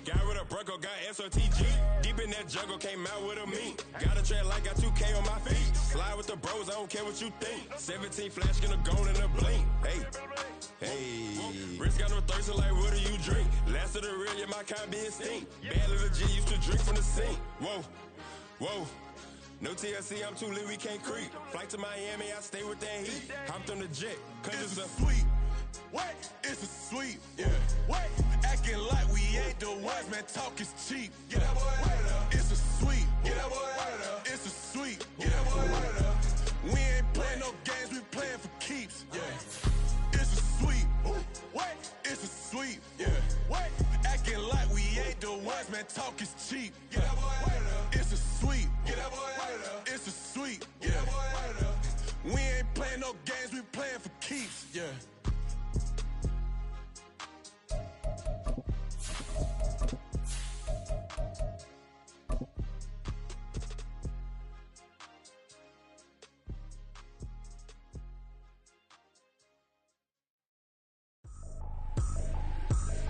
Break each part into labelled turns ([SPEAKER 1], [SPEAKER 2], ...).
[SPEAKER 1] Guy with a Bronco, got SOTG. Deep in that jungle, came out with a meat. Got a track like got 2K on my feet. Slide with the bros, I don't care what you think. 17 flash, gonna go in a blink. Hey. Hey, Rich got no thirst, like what do you drink? Last of the real, yeah, my kind be extinct. Bad little G used to drink from the sink. Whoa, whoa. No TLC, I'm too lit, we can't creep. Flight to Miami, I stay with that heat. Hopped on the jet, cause it's a sweet. What? It's a sweet. Yeah. What? Acting like we ain't the ones, man, talk is cheap. Get that boy out of there. It's a sweet. Get that boy out of there. It's a sweet. Get that boy out of there. We ain't playing no games, we playing for keeps. Yeah. It's a sweep. What? It's a sweep. Yeah. What? Acting like we ain't the ones, man. Talk is cheap. Get that boy out of there. It's a sweep. Get that boy out of there. It's a sweep. Get that boy out of there. We ain't playing no games, we playing for keeps. Yeah.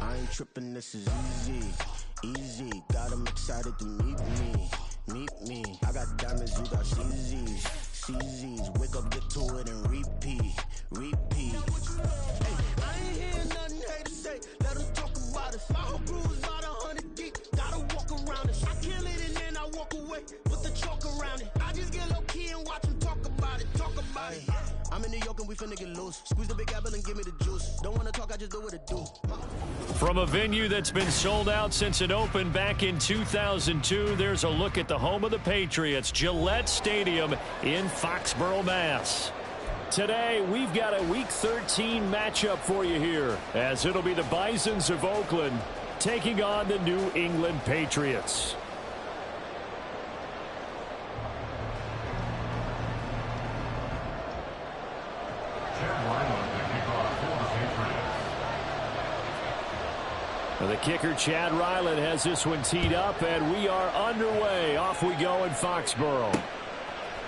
[SPEAKER 2] I ain't tripping, this is easy, easy. Got them excited to meet me. I got diamonds, you got CZs. Wake up, get to it, and repeat. Hey, I ain't hearing nothing hate to say. Let them talk about us. My whole crew is about 100 deep. Gotta walk around it. I kill it and then I walk away with the chalk around it. I just get low key and watch them talk about it. I'm in New York and we finna get loose. Squeeze the big apple and give me the juice. Don't wanna talk, I just do what it do.
[SPEAKER 3] From a venue that's been sold out since it opened back in 2002, there's a look at the home of the Patriots, Gillette Stadium in Foxborough, Mass. Today, we've got a Week 13 matchup for you here, as it'll be the Bisons of Oakland taking on the New England Patriots. The kicker, Chad Ryland, has this one teed up, and we are underway. Off we go in Foxborough.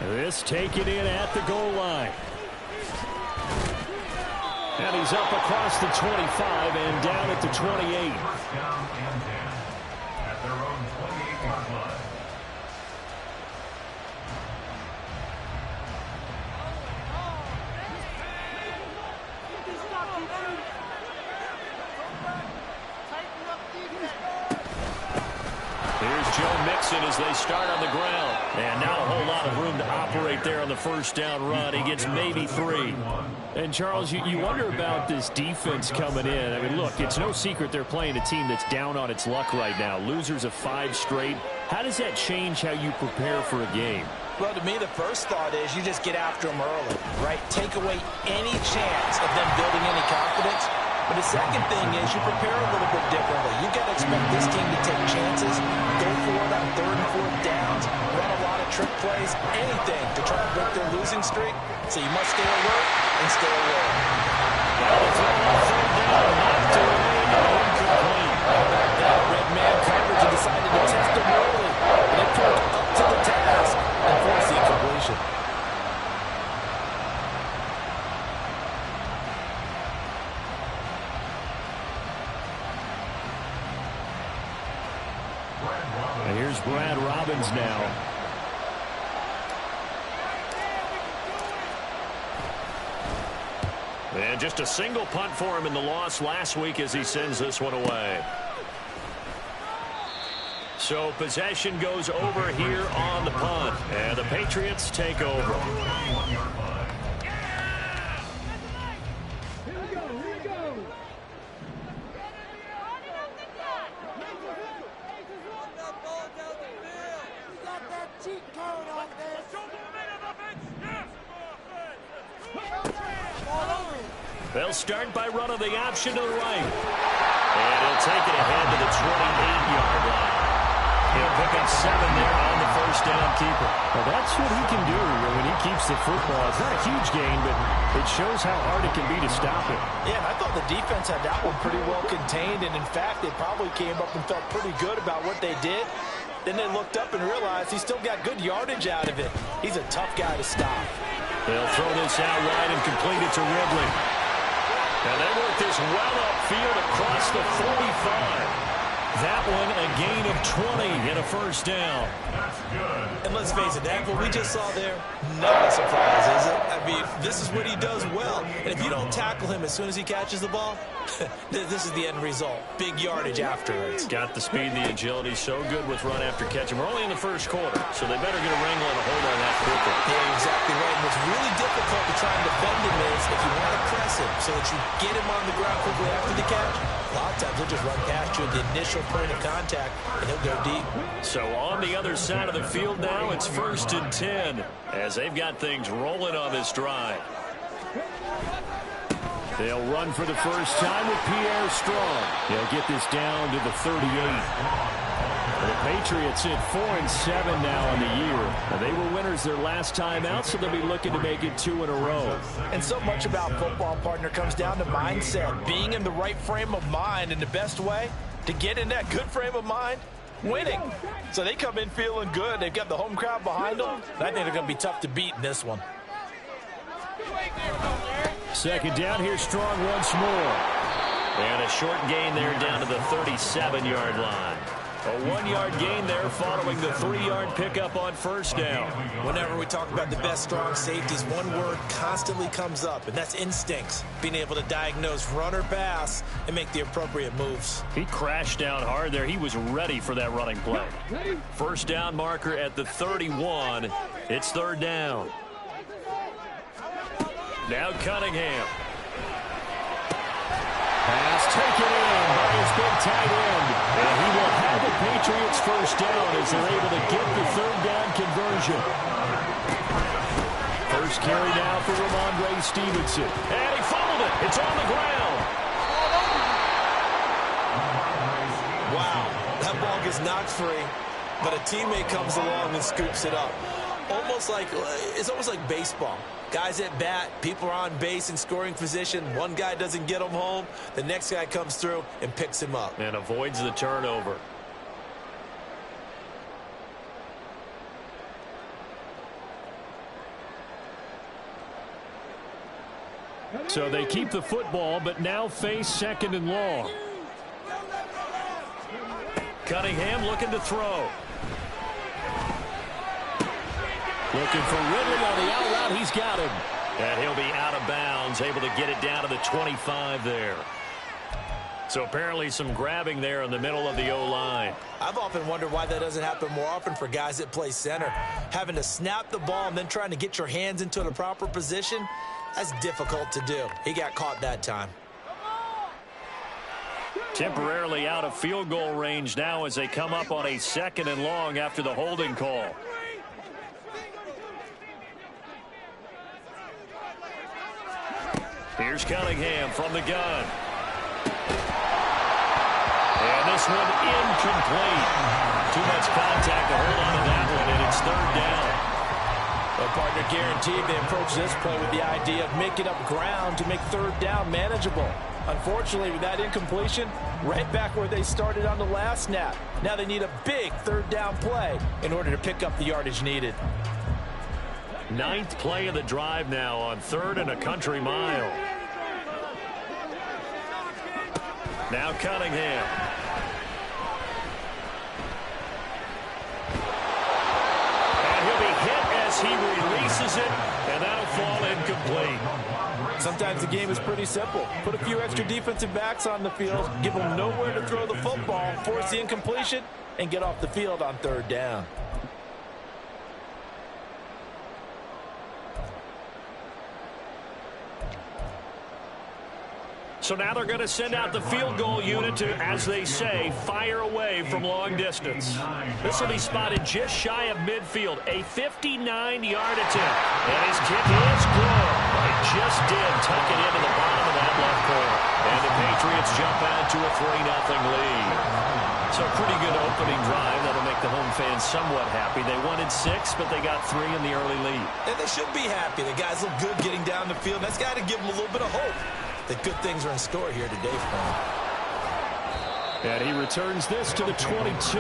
[SPEAKER 3] This taken in at the goal line. And he's up across the 25 and down at the 28.
[SPEAKER 4] First down and 10 at their own 28-yard line.
[SPEAKER 3] Here's Joe Mixon as they start on the ground. And not a whole lot of room to operate there on the first down run. He gets maybe 3. And, Charles, you wonder about this defense coming in. I mean, look, it's no secret they're playing a team that's down on its luck right now. Losers of 5 straight. How does that change how you prepare for a game?
[SPEAKER 5] Well, to me, the first thought is you just get after them early, right? Take away any chance of them building any confidence. But the second thing is you prepare a little bit differently. You got to expect this team to take chances, go for it on 3rd and 4th downs, run a lot of trick plays, anything to try to break their losing streak. So you must stay alert and stay aware. That red man coverage and decided to test them early. And it proved up to the task and forced the incompletion.
[SPEAKER 3] And here's Brad Robbins now. And just a single punt for him in the loss last week as he sends this one away. So possession goes over here on the punt. And the Patriots take over. They'll start by running the option to the right. And he'll take it ahead to the 28-yard line. He'll pick up 7 there on the first down keeper.
[SPEAKER 6] Well, that's what he can do when he keeps the football. It's not a huge gain, but it shows how hard it can be to stop it.
[SPEAKER 5] Yeah, and I thought the defense had that one pretty well contained, and in fact, they probably came up and felt pretty good about what they did. Then they looked up and realized he still got good yardage out of it. He's a tough guy to stop.
[SPEAKER 3] They'll throw this out wide and complete it to Ridley. And they work this well upfield across the 45. That one a gain of 20 and a first down.
[SPEAKER 5] And let's face it, that's what we just saw there. Not a surprise, is it? I mean, this is what he does well. And if you don't tackle him as soon as he catches the ball, this is the end result. Big yardage afterwards.
[SPEAKER 3] Got the speed, the agility, so good with run after catch. And we're only in the first quarter, so they better get a wrangle and a hold on that quickly.
[SPEAKER 5] Yeah, exactly right. And what's really difficult to try and defend him is if you want to press him so that you get him on the ground quickly after the catch, a lot of times he'll just run past you at the initial point of contact, and he'll go deep.
[SPEAKER 3] So on the other side of the field now, it's 1st and 10 as they've got things rolling on this drive. They'll run for the first time with Pierre Strong. He'll get this down to the 38. The Patriots hit 4-7 now on the year. Now, they were winners their last time out, so they'll be looking to make it 2 in a row.
[SPEAKER 5] And so much about football, partner, comes down to mindset. Being in the right frame of mind, and the best way to get in that good frame of mind, winning. So they come in feeling good. They've got the home crowd behind them. I think they're going to be tough to beat in this one.
[SPEAKER 3] Second down, here's Strong once more. And a short gain there down to the 37-yard line. A 1-yard gain there following the 3-yard pickup on first down.
[SPEAKER 5] Whenever we talk about the best strong safeties, one word constantly comes up, and that's instincts. Being able to diagnose run or pass and make the appropriate moves.
[SPEAKER 3] He crashed down hard there. He was ready for that running play. First down marker at the 31. It's 3rd down. Now Cunningham. Pass taken in by his big tight end. And he will have the Patriots first down as they're able to get the 3rd down conversion. First carry now for Ramondre Stevenson. And he fumbled it. It's on the ground.
[SPEAKER 5] Wow, that ball gets knocked free, but a teammate comes along and scoops it up. It's almost like baseball. Guys at bat, people are on base in scoring position. One guy doesn't get him home. The next guy comes through and picks him up.
[SPEAKER 3] And avoids the turnover. So they keep the football, but now face 2nd and long. Cunningham looking to throw. Looking for Ridley on the out route. He's got him. And he'll be out of bounds, able to get it down to the 25 there. So apparently some grabbing there in the middle of the O-line.
[SPEAKER 5] I've often wondered why that doesn't happen more often for guys that play center. Having to snap the ball and then trying to get your hands into the proper position, that's difficult to do. He got caught that time.
[SPEAKER 3] Temporarily out of field goal range now as they come up on a 2nd and long after the holding call. Here's Cunningham from the gun. And this one incomplete. Too much contact to hold on to that one, and it's 3rd down.
[SPEAKER 5] Well, partner, guaranteed they approach this play with the idea of making up ground to make 3rd down manageable. Unfortunately, with that incompletion, right back where they started on the last snap. Now they need a big 3rd down play in order to pick up the yardage needed.
[SPEAKER 3] 9th play of the drive now on 3rd and a country mile. Now Cunningham. And he'll be hit as he releases it, and that'll fall incomplete.
[SPEAKER 5] Sometimes the game is pretty simple. Put a few extra defensive backs on the field, give them nowhere to throw the football, force the incompletion, and get off the field on 3rd down.
[SPEAKER 3] So now they're going to send out the field goal unit to, as they say, fire away from long distance. This will be spotted just shy of midfield, a 59-yard attempt. And his kick is good. It just did tuck it into the bottom of that left corner. And the Patriots jump out to a 3-0 lead. So pretty good opening drive. That'll make the home fans somewhat happy. They wanted 6, but they got 3 in the early lead.
[SPEAKER 5] And they should be happy. The guys look good getting down the field. That's got to give them a little bit of hope that good things are in store here today for him.
[SPEAKER 3] And he returns this to the 22.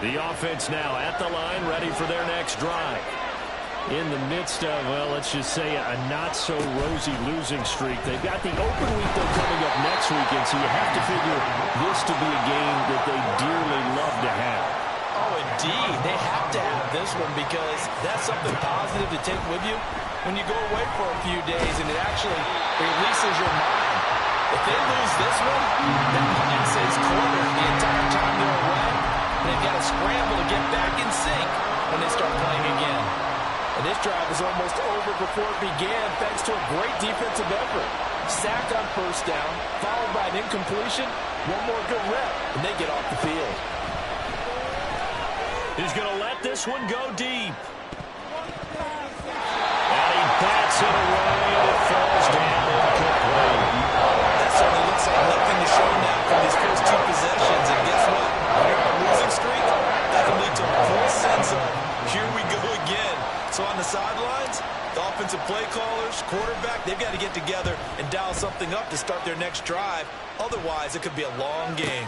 [SPEAKER 3] The offense now at the line, ready for their next drive. in the midst of, well, let's just say a not-so-rosy losing streak. They've got the open week, though, coming up next weekend, so you have to figure this to be a game that they dearly love to have.
[SPEAKER 5] Oh, indeed. They have to have this one because that's something positive to take with you when you go away for a few days, and it actually releases your mind. If they lose this one, that mindset stays cornered the entire time they're away, and they've got to scramble to get back in sync when they start playing again. And this drive is almost over before it began thanks to a great defensive effort. Sack on first down, followed by an incompletion, one more good rep, and they get off the field.
[SPEAKER 3] He's going to let this one go deep. And he bats it away, and it falls down incomplete.
[SPEAKER 5] That certainly looks like nothing to show now from these first two possessions. And guess what? When you're on a losing streak, that can lead to a full sense of, here we go again. So on the sidelines, the offensive play callers, quarterback, they've got to get together and dial something up to start their next drive. Otherwise, it could be a long game.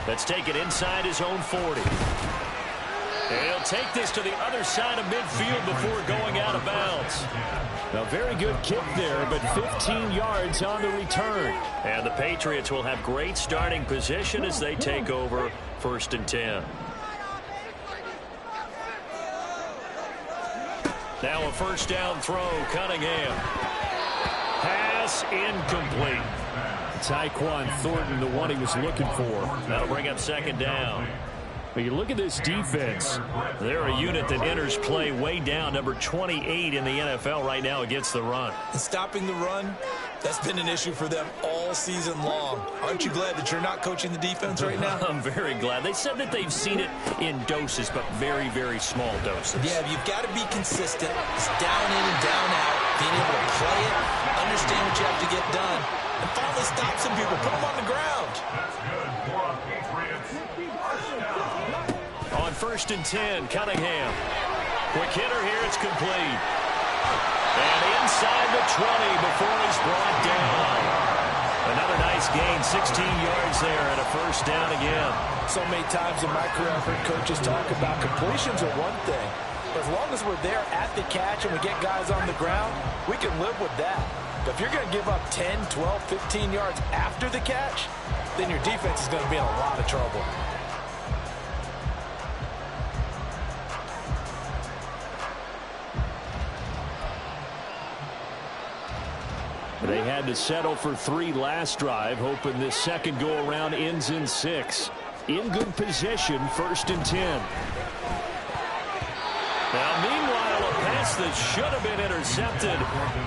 [SPEAKER 3] Let's take it inside his own 40. He'll take this to the other side of midfield before going out of bounds. A very good kick there, but 15 yards on the return. And the Patriots will have great starting position as they take over 1st and 10. Now a first down throw, Cunningham. Pass incomplete. Tyquan Thornton, the one he was looking for. That'll bring up 2nd down. But you look at this defense, they're a unit that enters play way down, number 28 in the NFL right now against the run.
[SPEAKER 5] And stopping the run, that's been an issue for them all season long. Aren't you glad that you're not coaching the defense right now?
[SPEAKER 3] I'm very glad. They said that they've seen it in doses, but very, very small doses.
[SPEAKER 5] Yeah, you've got to be consistent. It's down in and down out, being able to play it, understand what you have to get done, and finally stop some people, put them on the ground.
[SPEAKER 4] That's good. More on Patriots.
[SPEAKER 3] On 1st and 10, Cunningham. Quick hitter here, it's complete. And inside the 20 before he's brought down. Another nice gain, 16 yards there and a first down again.
[SPEAKER 5] So many times in my career, I've heard coaches talk about completions are one thing. But as long as we're there at the catch and we get guys on the ground, we can live with that. But if you're going to give up 10, 12, 15 yards after the catch, then your defense is going to be in a lot of trouble.
[SPEAKER 3] They had to settle for 3 last drive, hoping this second go-around ends in 6. In good position, 1st and 10. Now, meanwhile, a pass that should have been intercepted,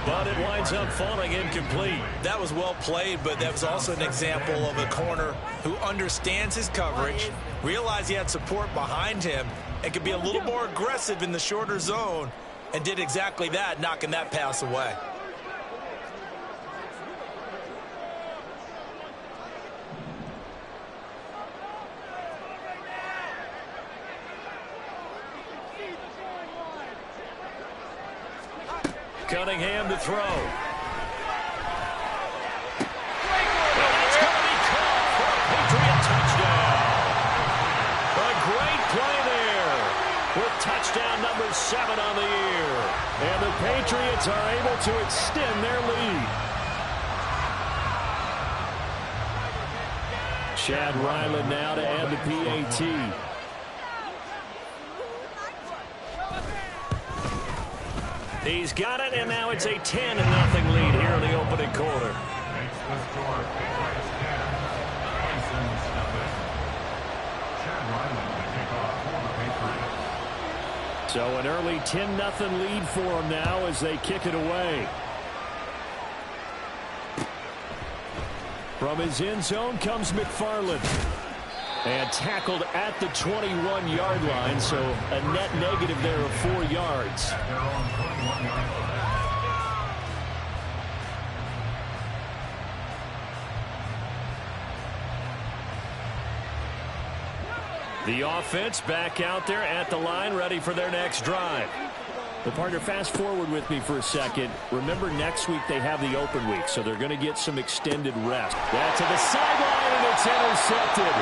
[SPEAKER 3] but it winds up falling incomplete.
[SPEAKER 5] That was well played, but that was also an example of a corner who understands his coverage, realized he had support behind him, and could be a little more aggressive in the shorter zone, and did exactly that, knocking that pass away.
[SPEAKER 3] Cunningham to throw. Well, that's going to be caught for a Patriot touchdown. A great play there with touchdown number 7 on the year. And the Patriots are able to extend their lead. Chad Ryland now to add the PAT. He's got it, and now it's a 10-0 lead here in the opening quarter.
[SPEAKER 4] Makes the score. Patriots 10. Chad Ryland to kick off for the Patriots.
[SPEAKER 3] So an early 10-0 lead for them now as they kick it away. From his end zone comes McFarland. And tackled at the 21-yard line, so a net negative there of 4 yards. The offense back out there at the line, ready for their next drive. Well, partner, fast forward with me for a second. Remember, next week they have the open week, so they're going to get some extended rest. That's to the sideline, and it's intercepted.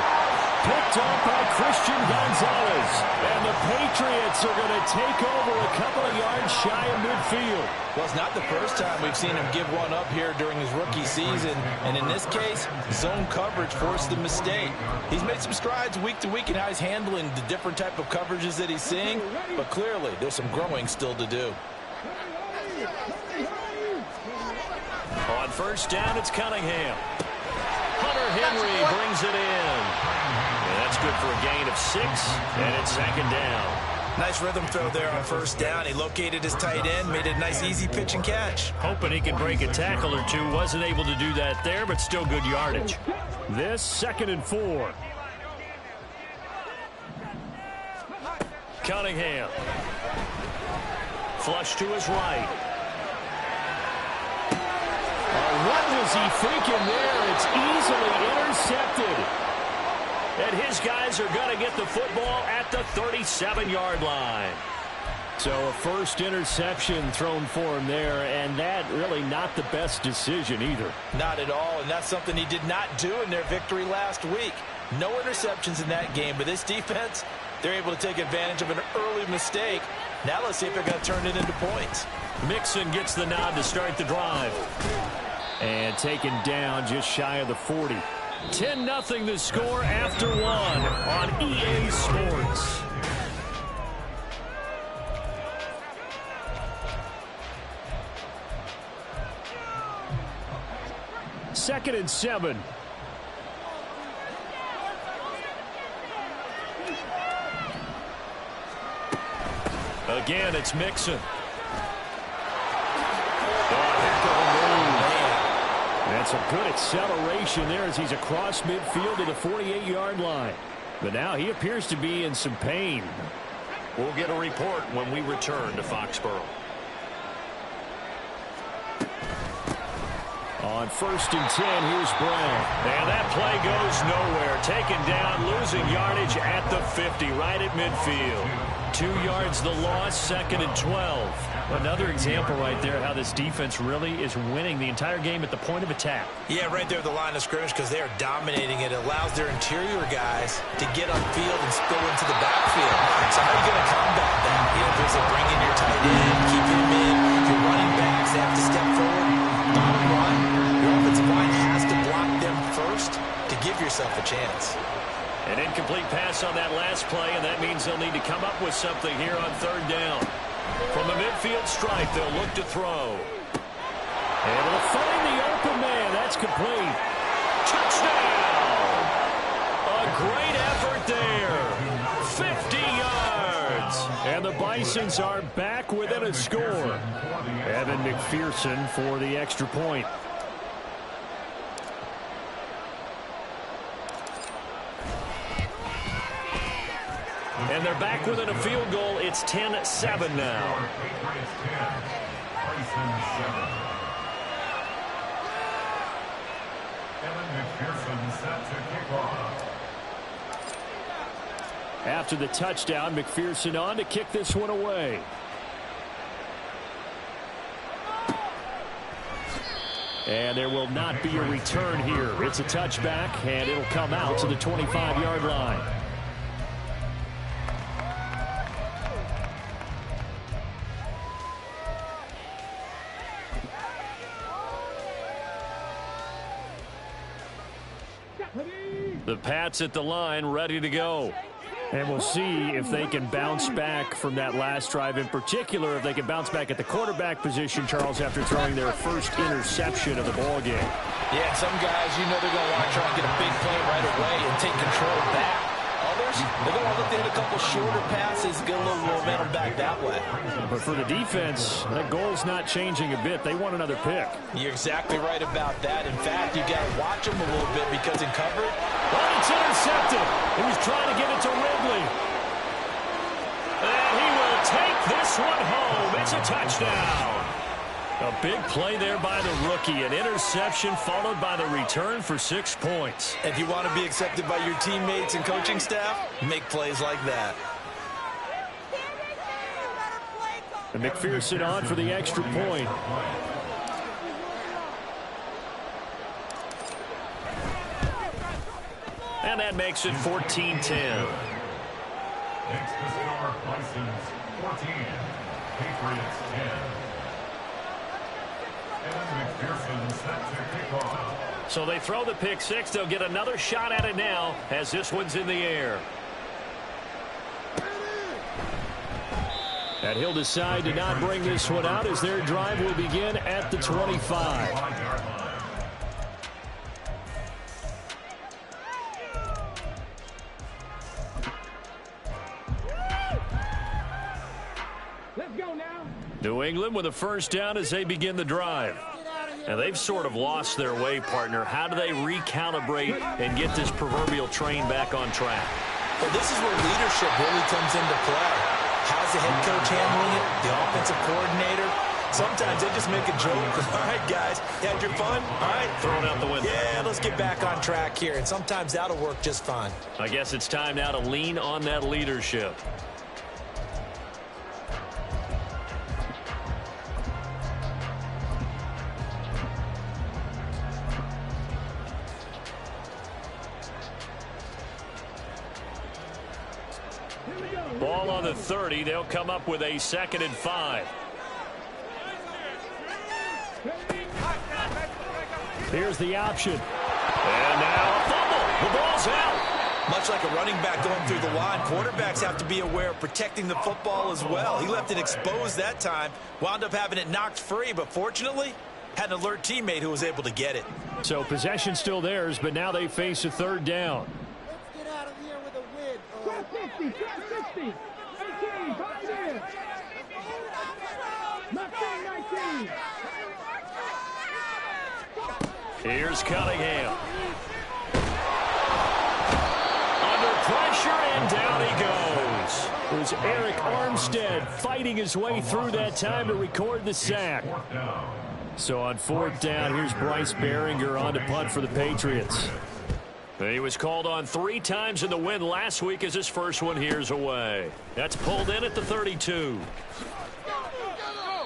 [SPEAKER 3] picked off by Christian Gonzalez. And the Patriots are going to take over a couple of yards shy of midfield.
[SPEAKER 5] Well, it's not the first time we've seen him give one up here during his rookie season. And in this case, zone coverage forced the mistake. He's made some strides week to week in how he's handling the different type of coverages that he's seeing. But clearly, there's some growing still to do.
[SPEAKER 3] On first down, it's Cunningham. Hunter Henry brings it in. And that's good for a gain of 6, and it's second down.
[SPEAKER 5] Nice rhythm throw there on first down. He located his tight end, made a nice easy pitch and catch.
[SPEAKER 3] Hoping he can break a tackle or two. Wasn't able to do that there, but still good yardage. This 2nd and 4. Cunningham. Flush to his right. What was he thinking there? It's easily intercepted. And his guys are going to get the football at the 37-yard line. So a first interception thrown for him there, and that really not the best decision either.
[SPEAKER 5] Not at all, and that's something he did not do in their victory last week. No interceptions in that game, but this defense, they're able to take advantage of an early mistake. Now let's see if they're going to turn it into points.
[SPEAKER 3] Mixon gets the nod to start the drive. And taken down just shy of the 40. 10-0 the score after 1 on EA Sports. Second and 7. Again, it's Mixon. That's a good acceleration there as he's across midfield to the 48-yard line. But now he appears to be in some pain. We'll get a report when we return to Foxborough. On first and 10, here's Brown. And that play goes nowhere. Taken down, losing yardage at the 50, right at midfield. 2 yards the loss, 2nd and 12. Another example right there how this defense really is winning the entire game at the point of attack.
[SPEAKER 5] Yeah, right there at the line of scrimmage because they are dominating it. It allows their interior guys to get upfield and spill into the backfield. So how are you going to combat that? You know, there's a bring in your tight end, keep him in. Your running backs have to step forward. Bottom line, your offensive line has to block them first to give yourself a chance.
[SPEAKER 3] An incomplete pass on that last play, and that means they'll need to come up with something here on third down. From the midfield stripe, they'll look to throw. Able to find the open man. That's complete. Touchdown! A great effort there. 50 yards. And the Bisons are back within a score. Evan McPherson for the extra point. And they're back within a field goal. It's 10-7 now. After the touchdown, McPherson on to kick this one away. And there will not be a return here. It's a touchback, and it'll come out to the 25-yard line. The Pats at the line, ready to go. And we'll see if they can bounce back from that last drive. In particular, if they can bounce back at the quarterback position, Charles, after throwing their first interception of the ballgame.
[SPEAKER 5] Yeah, some guys, you know they're going to want to try and get a big play right away and take control back. Others, they're going to want to look to hit a couple shorter passes, get a little momentum back that way.
[SPEAKER 3] But for the defense, that goal's not changing a bit. They want another pick.
[SPEAKER 5] You're exactly right about that. In fact, you got to watch them a little bit because in cover,
[SPEAKER 3] well, it's intercepted. He was trying to get it to Ridley. And he will take this one home. It's a touchdown. A big play there by the rookie. An interception followed by the return for 6 points.
[SPEAKER 5] If you want to be accepted by your teammates and coaching staff, make plays like that.
[SPEAKER 3] And McPherson on for the extra point. And that makes it 14-10.
[SPEAKER 4] Next to score, Bisons 14, Patriots 10. And McPherson set to kick off.
[SPEAKER 3] So they throw the pick six. They'll get another shot at it now as this one's in the air. And he'll decide to not bring this one out as their drive will begin at the 25. New England with a first down as they begin the drive. And they've sort of lost their way, partner. How do they recalibrate and get this proverbial train back on track?
[SPEAKER 5] Well, this is where leadership really comes into play. How's the head coach handling it? The offensive coordinator? Sometimes they just make a joke. All right, guys, you had your fun? All right.
[SPEAKER 3] Throw it out the window.
[SPEAKER 5] Yeah, let's get back on track here. And sometimes that'll work just fine.
[SPEAKER 3] I guess it's time now to lean on that leadership. Ball on the 30. They'll come up with a 2nd and 5. Here's the option. And now a fumble. The ball's out.
[SPEAKER 5] Much like a running back going through the line, quarterbacks have to be aware of protecting the football as well. He left it exposed that time, wound up having it knocked free, but fortunately had an alert teammate who was able to get it.
[SPEAKER 3] So possession still theirs, but now they face a 3rd down.
[SPEAKER 7] Let's get out of here with a win. 60, 18, right here. 19.
[SPEAKER 3] Here's Cunningham. Under pressure, and down he goes. It was Eric Armstead fighting his way through that time to record the sack. So on 4th down, here's Bryce Behringer on to punt for the Patriots. He was called on 3 times in the win last week as his first one here's away. That's pulled in at the 32.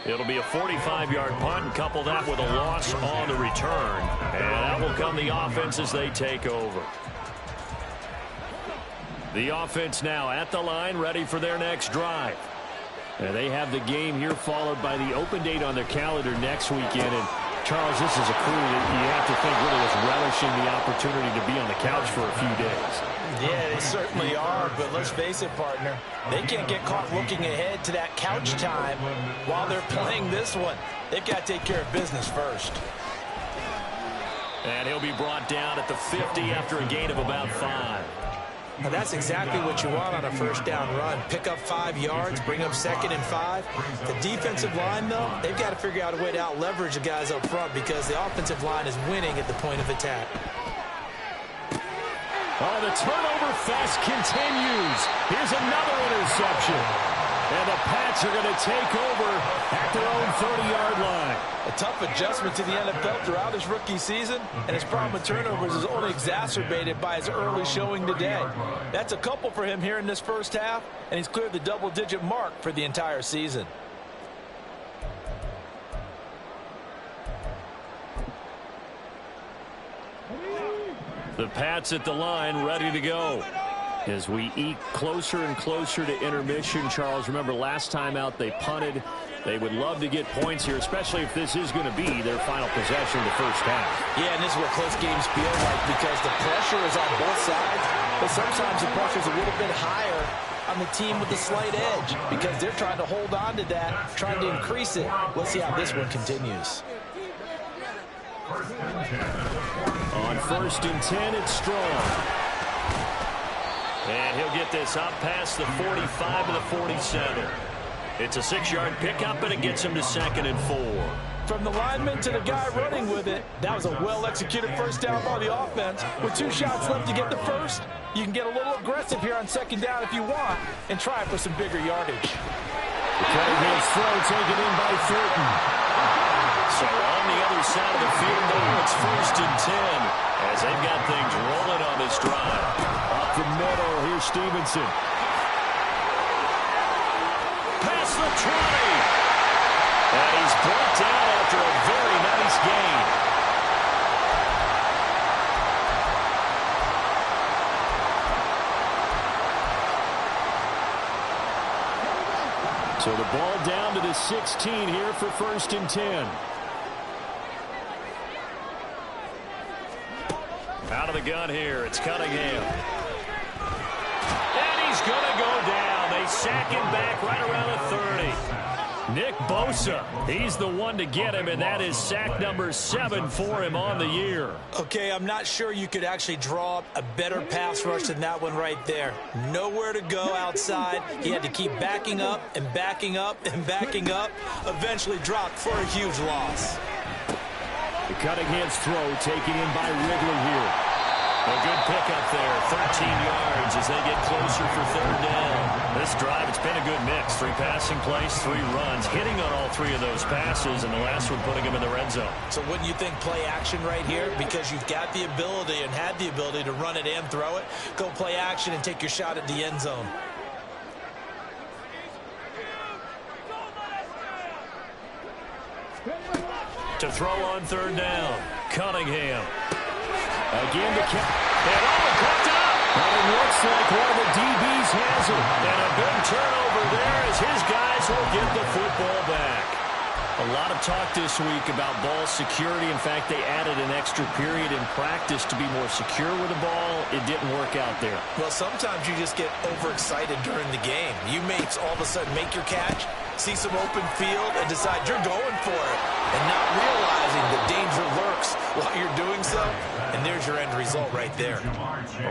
[SPEAKER 3] It'll be a 45-yard punt, and couple that with a loss on the return. And that will come the offense as they take over. The offense now at the line, ready for their next drive. And they have the game here followed by the open date on their calendar next weekend. And Charles, this is a crew that you have to think really was relishing the opportunity to be on the couch for a few days.
[SPEAKER 5] Yeah, they certainly are, but let's face it, partner. They can't get caught looking ahead to that couch time while they're playing this one. They've got to take care of business first.
[SPEAKER 3] And he'll be brought down at the 50 after a gain of about 5.
[SPEAKER 5] Now that's exactly what you want on a first down run. Pick up 5 yards, bring up 2nd and 5. The defensive line, though, they've got to figure out a way to out-leverage the guys up front because the offensive line is winning at the point of attack.
[SPEAKER 3] Oh, the turnover fest continues. Here's another interception. And the Pats are going to take over at their own 30-yard line.
[SPEAKER 5] A tough adjustment to the NFL throughout his rookie season, and his problem with turnovers is only exacerbated by his early showing today. That's a couple for him here in this first half, and he's cleared the double-digit mark for the entire season.
[SPEAKER 3] The Pats at the line, ready to go. As we eke closer and closer to intermission, Charles, remember last time out they punted. They would love to get points here, especially if this is going to be their final possession of the first half.
[SPEAKER 5] Yeah, and this is what close games feel like because the pressure is on both sides, but sometimes the pressure is a little bit higher on the team with the slight edge because they're trying to hold on to that, trying to increase it. Let's see how this one continues.
[SPEAKER 3] On 1st and 10, it's Strong. And he'll get this up past the 45 to the 47. It's a 6-yard pickup, and it gets him to 2nd and 4.
[SPEAKER 5] From the lineman to the guy running with it, that was a well-executed first down by the offense. With 2 shots left to get the first, you can get a little aggressive here on 2nd down if you want and try for some bigger yardage.
[SPEAKER 3] Cunningham's throw taken in by Thornton. So on the other side of the field, though, it's 1st and 10 as they've got things rolling on this drive. Up the middle, here's Stevenson. Past the 20. And he's brought down after a very nice gain. Ball down to the 16 here for 1st and 10. Out of the gun here, it's Cunningham. And he's going to go down. They sack him back right around the 30. Nick Bosa, he's the one to get him, and that is sack number 7 for him on the year.
[SPEAKER 5] Okay, I'm not sure you could actually draw up a better pass rush than that one right there. Nowhere to go outside. He had to keep backing up and backing up and backing up. Eventually dropped for a huge loss.
[SPEAKER 3] The Cunningham's throw taken in by Wrigley here. A good pickup there, 13 yards as they get closer for 3rd down. This drive, it's been a good mix. 3 passing plays, 3 runs, hitting on all 3 of those passes, and the last one putting him in the red zone.
[SPEAKER 5] So wouldn't you think play action right here? Because you've got the ability and had the ability to run it and throw it. Go play action and take your shot at the end zone.
[SPEAKER 3] To throw on 3rd down, Cunningham. Again to catch. And caught it up. And it looks like one of the DBs has it. And a big turnover there as his guys will get the football back. A lot of talk this week about ball security. In fact, they added an extra period in practice to be more secure with the ball. It didn't work out there.
[SPEAKER 5] Well, sometimes you just get overexcited during the game. You may all of a sudden make your catch, see some open field, and decide you're going for it, and not realizing the danger lurks while you're doing so. And there's your end result right there.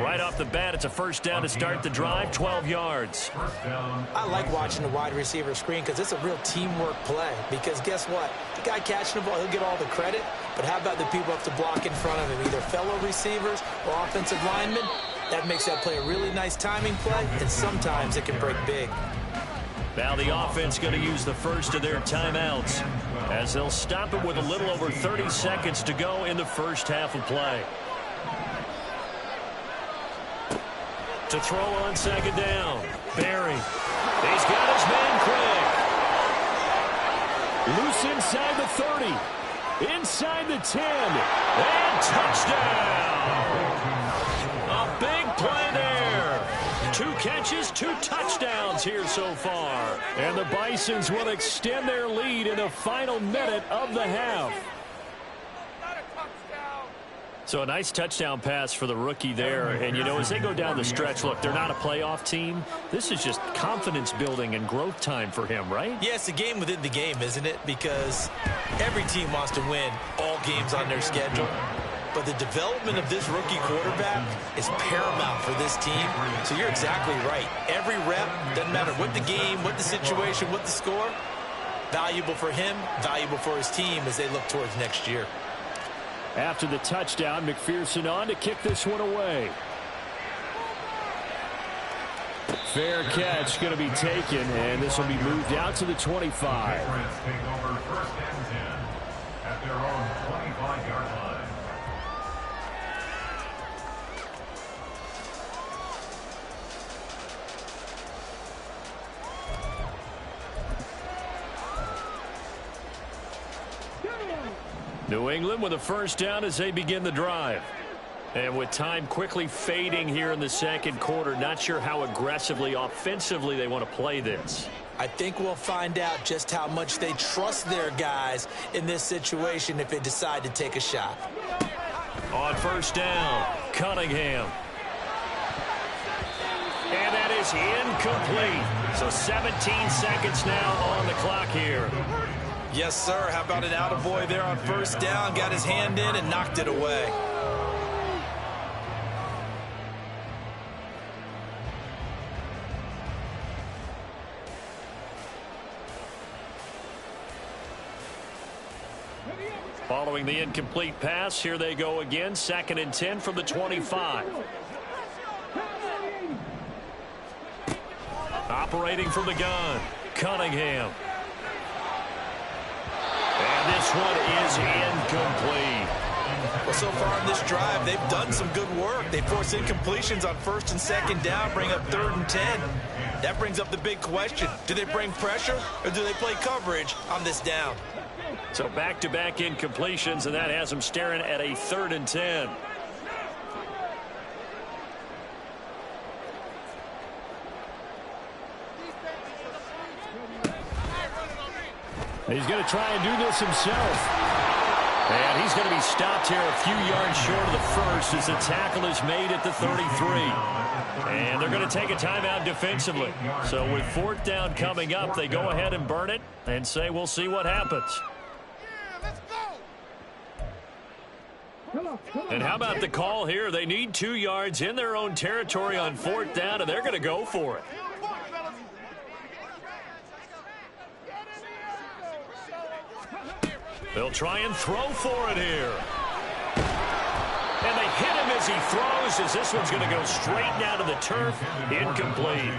[SPEAKER 3] Right off the bat, it's a 1st down to start the drive, 12 yards.
[SPEAKER 5] I like watching the wide receiver screen because it's a real teamwork play. Because guess what? The guy catching the ball, he'll get all the credit. But how about the people up to block in front of him, either fellow receivers or offensive linemen? That makes that play a really nice timing play, and sometimes it can break big.
[SPEAKER 3] Now the offense going to use the first of their timeouts as they'll stop it with a little over 30 seconds to go in the first half of play. To throw on 2nd down, Barry. He's got his man quick. Loose inside the 30, inside the 10, and touchdown. A big play there. 2 catches, 2 touchdowns here so far. And the Bisons will extend their lead in the final minute of the half. So a nice touchdown pass for the rookie there. And, you know, as they go down the stretch, look, they're not a playoff team. This is just confidence building and growth time for him, right?
[SPEAKER 5] Yeah, it's a game within the game, isn't it? Because every team wants to win all games on their schedule. But the development of this rookie quarterback is paramount for this team. So you're exactly right. Every rep, doesn't matter what the game, what the situation, what the score, valuable for him, valuable for his team as they look towards next year.
[SPEAKER 3] After the touchdown, McPherson on to kick this one away. Fair catch going to be taken, and this will be moved out to the 25.
[SPEAKER 4] Take over 1st and 10 at their own 25-yard line.
[SPEAKER 3] New England with a 1st down as they begin the drive. And with time quickly fading here in the 2nd quarter, not sure how aggressively, offensively they want to play this.
[SPEAKER 5] I think we'll find out just how much they trust their guys in this situation if they decide to take a shot.
[SPEAKER 3] On 1st down, Cunningham. And that is incomplete. So 17 seconds now on the clock here.
[SPEAKER 5] Yes, sir. How about an attaboy there on 1st down? Got his hand in and knocked it away.
[SPEAKER 3] Following the incomplete pass, here they go again. 2nd and 10 from the 25. Operating from the gun, Cunningham. And this one is incomplete.
[SPEAKER 5] Well, so far in this drive, they've done some good work. They force incompletions on 1st and 2nd down, bring up 3rd and 10. That brings up the big question. Do they bring pressure or do they play coverage on this down?
[SPEAKER 3] So back-to-back incompletions, and that has them staring at a 3rd and 10. He's going to try and do this himself. And he's going to be stopped here a few yards short of the first as the tackle is made at the 33. And they're going to take a timeout defensively. So with 4th down coming up, they go ahead and burn it and say we'll see what happens. And how about the call here? They need 2 yards in their own territory on 4th down, and they're going to go for it. They'll try and throw for it here. And they hit him as he throws, as this one's going to go straight down to the turf. Incomplete.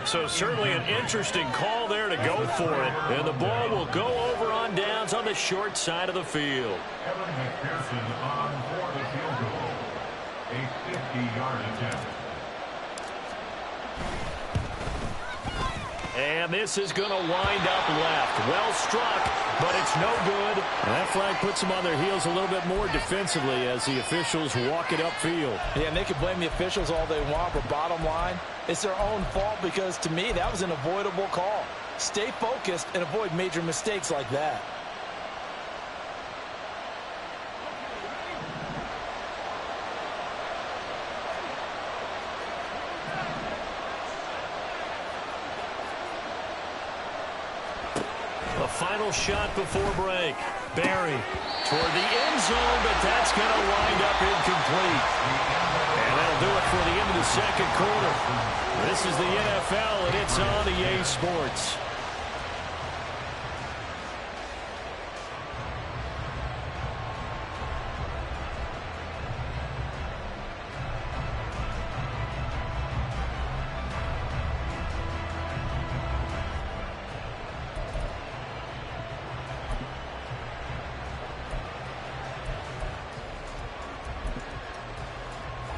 [SPEAKER 3] So certainly an interesting call there to go for it. And the ball will go over on downs on the short side of the field.
[SPEAKER 4] Evan McPherson on for the field goal. A 50-yard attempt.
[SPEAKER 3] And this is going to wind up left. Well struck, but it's no good. And that flag puts them on their heels a little bit more defensively as the officials walk it upfield.
[SPEAKER 5] Yeah, and they can blame the officials all they want, but bottom line, it's their own fault because, to me, that was an avoidable call. Stay focused and avoid major mistakes like that.
[SPEAKER 3] Final shot before break. Barry toward the end zone, but that's going to wind up incomplete. And that'll do it for the end of the second quarter. This is the NFL, and it's on EA Sports.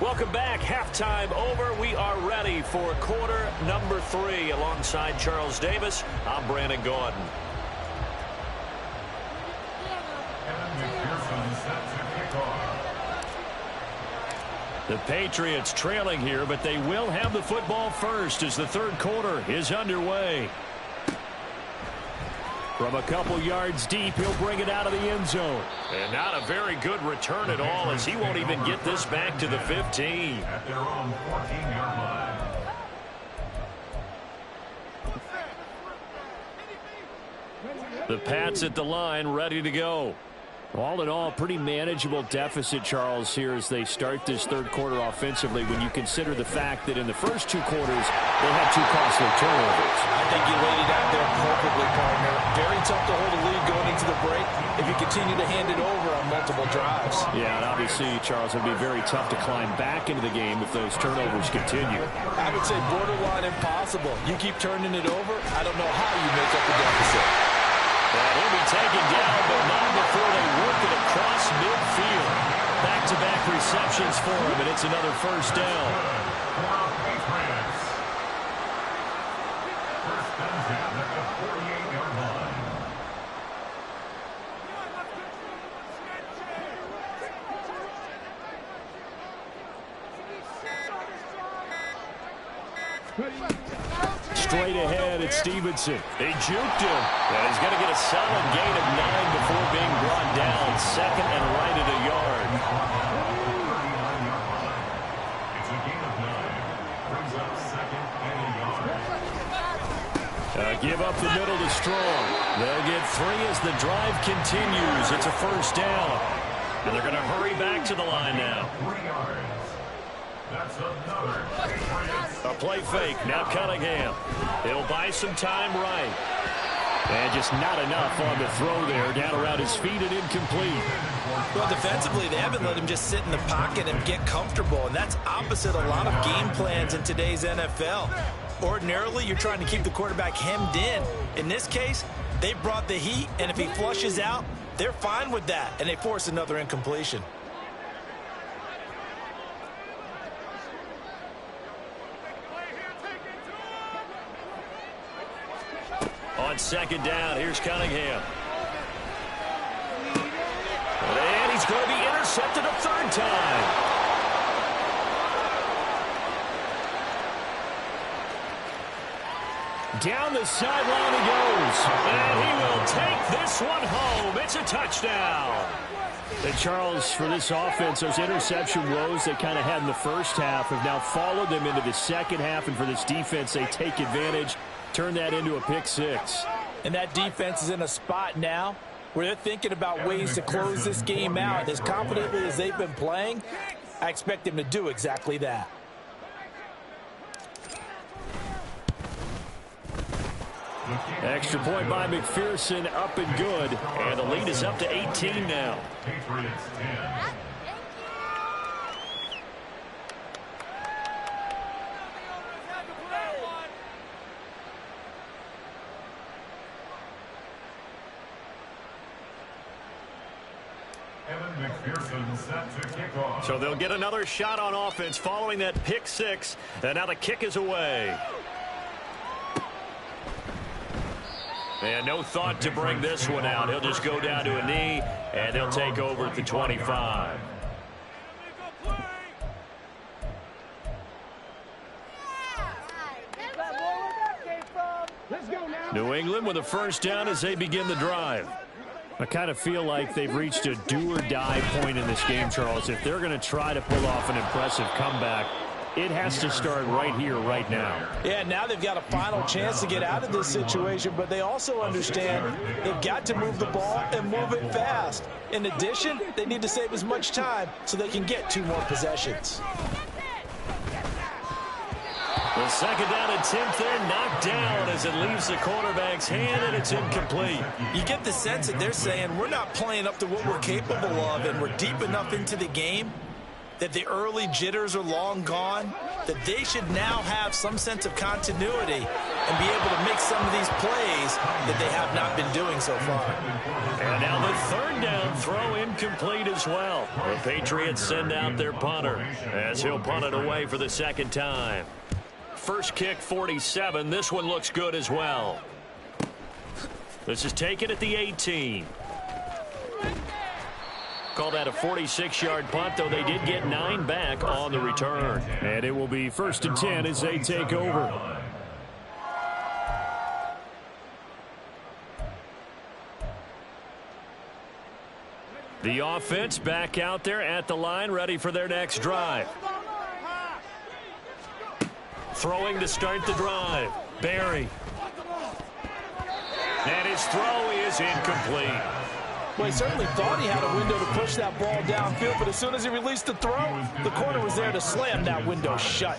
[SPEAKER 3] Welcome back. Halftime over. We are ready for quarter number 3. Alongside Charles Davis, I'm Brandon Gordon. The Patriots trailing here, but they will have the football first as the third quarter is underway. From a couple yards deep, he'll bring it out of the end zone. And not a very good return at all, as he won't even get this back to the 15.
[SPEAKER 4] At their own 14-yard line.
[SPEAKER 3] The Pats at the line, ready to go. All in all, pretty manageable deficit, Charles, here as they start this third quarter offensively when you consider the fact that in the first 2 quarters, they had 2 costly turnovers.
[SPEAKER 5] I think you laid it out there perfectly, partner. Very tough to hold a lead going into the break if you continue to hand it over on multiple drives.
[SPEAKER 3] Yeah, and obviously, Charles, it would be very tough to climb back into the game if those turnovers continue.
[SPEAKER 5] I would say borderline impossible. You keep turning it over, I don't know how you make up the deficit.
[SPEAKER 3] And he'll be taken down, but not before they work it across midfield. Back-to-back receptions for him, and it's another first down.
[SPEAKER 4] First and 10 at the 48-yard line.
[SPEAKER 3] Straight ahead, it's Stevenson. They juked him. And he's going to get a solid gain of 9 before being brought down. Second and right at a yard.
[SPEAKER 4] It's a gain of 9. Brings up second and a yard.
[SPEAKER 3] Give up the middle to Strong. They'll get 3 as the drive continues. It's a first down. And they're going to hurry back to the line now.
[SPEAKER 4] 3 yards. That's another Patriots.
[SPEAKER 3] A play fake. Now Cunningham. He'll buy some time right. And just not enough on the throw there. Down around his feet and incomplete.
[SPEAKER 5] Well, defensively, they haven't let him just sit in the pocket and get comfortable. And that's opposite a lot of game plans in today's NFL. Ordinarily, you're trying to keep the quarterback hemmed in. In this case, they brought the heat. And if he flushes out, they're fine with that. And they force another incompletion.
[SPEAKER 3] On second down, here's Cunningham. And he's going to be intercepted a third time. Down the sideline he goes. And he will take this one home. It's a touchdown. And Charles, for this offense, those interception woes they kind of had in the first half have now followed them into the second half. And for this defense, they take advantage, turn that into a pick six.
[SPEAKER 5] And that defense is in a spot now where they're thinking about ways to close this game out. As confidently as they've been playing, I expect them to do exactly that.
[SPEAKER 3] Extra point by McPherson, up and good. And the lead is up to 18 now.
[SPEAKER 4] Patriots 10. McPherson set to kick off.
[SPEAKER 3] So they'll get another shot on offense following that pick six. And now the kick is away. And no thought to bring this one out. He'll just go down to a knee, and they'll take over at the 25. New England with a first down as they begin the drive. I kind of feel like they've reached a do-or-die point in this game, Charles. If they're going to try to pull off an impressive comeback, it has to start right here, right now.
[SPEAKER 5] Yeah, now they've got a final chance to get out of this situation, but they also understand they've got to move the ball and move it fast. In addition, they need to save as much time so they can get 2 more possessions.
[SPEAKER 3] The second down attempt there knocked down as it leaves the quarterback's hand, and it's incomplete.
[SPEAKER 5] You get the sense that they're saying we're not playing up to what we're capable of, and we're deep enough into the game that the early jitters are long gone, that they should now have some sense of continuity and be able to make some of these plays that they have not been doing so far.
[SPEAKER 3] And now the third down throw incomplete as well. The Patriots send out their punter as he'll punt it away for the second time. First kick, 47. This one looks good as well. This is taken at the 18. Call that a 46-yard punt, though they did get 9 back on the return. And it will be 1st and 10 as they take over. The offense back out there at the line, ready for their next drive. Throwing to start the drive. Barry. And his throw is incomplete.
[SPEAKER 5] Well, he certainly thought he had a window to push that ball downfield, but as soon as he released the throw, the corner was there to slam that window shut.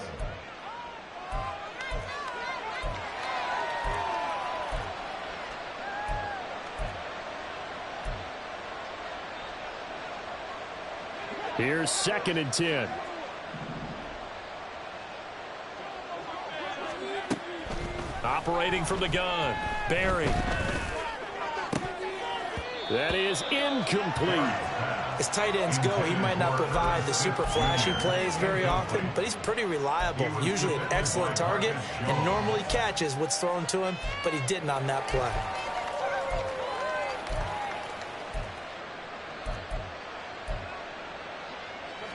[SPEAKER 3] Here's 2nd and 10. Operating from the gun, Barry. That is incomplete.
[SPEAKER 5] As tight ends go, he might not provide the super flashy plays very often, but he's pretty reliable. Usually an excellent target and normally catches what's thrown to him, but he didn't on that play.